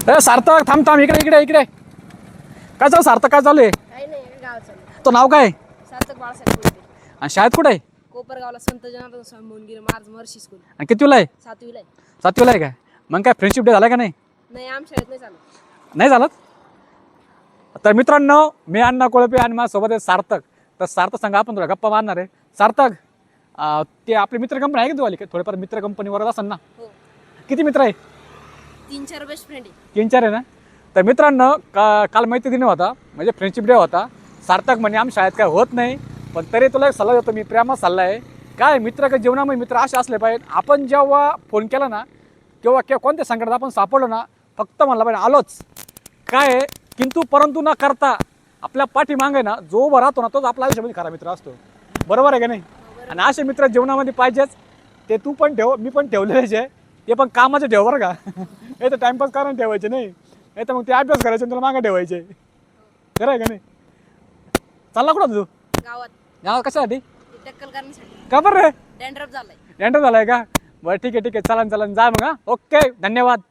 सार्थक थांब थांब, इकडे इकडे इकडे. काय चालू सार्थक, काय चालू आहे? काही नाही गाव चालू. तो नाव काय? सार्थक बाळासाहेब कोलते. आणि शाळेत कुठे आहे? कोपरगावला संत जनार्दन स्वामी मोहनगिरी महाराज महर्षी स्कूल. आणि कितवीला आहे? 7वीला आहे. 7वीला आहे काय? मग काय फ्रेंडशिप डे झाला का नाही? नाही आमच्या शाळेत नाही चालू. नाही झालं. तर मित्रांनो, मी अण्णा कोळपे आणि माझ्यासोबत आहे सार्थक. तर सार्थक सांगा, आपण थोडा गप्पा मारणार आहे. सार्थक, ते आपली मित्र कंपनी आहे का तू आली का? थोडेफार मित्र कंपनीवर असेल ना? हो. किती मित्र आहे? 3-4 बेस्ट फ्रेंड आहे. 3-4 आहे ना? तर मित्रांनो, काल माहिती दिन होता, म्हणजे फ्रेंडशिप डे होता. सार्थक म्हणे आम शाळेत काय होत नाही, पण तरी तुला एक सल्ला देतो मी, प्रेमा सल्ला आहे. काय मित्र का जीवनामध्ये मित्र असे असले पाहिजे. आपण जेव्हा फोन केला ना किंवा कोणत्या संकटात आपण सापडलो ना, फक्त म्हणलं पाहिजे आलोच. काय आहे, किंतु परंतु न करता आपल्या पाठीमागे ना जो उभा राहतो ना, तोच आपल्या आयुष्यामध्ये खरा मित्र असतो. बरोबर आहे का नाही? आणि असे मित्र जीवनामध्ये पाहिजेच. ते तू पण ठेव, मी पण ठेवलेलेच आहे. ते पण कामाचे ठेव बरं का. हे तर टाइमपास कारण ठेवायचे नाही तर मग ते अभ्यास करायचे तुला मागे ठेवायचे. खरं आहे का नाही? चालला कुठं तू? गावात गावात कशासाठी? टक्कल करण्यासाठी. का बरं रे? डॅन्ड्रफ झालाय. डॅन्डर झालाय का? बरं ठीक आहे ठीक आहे, चला चला जा मग. ओके, धन्यवाद.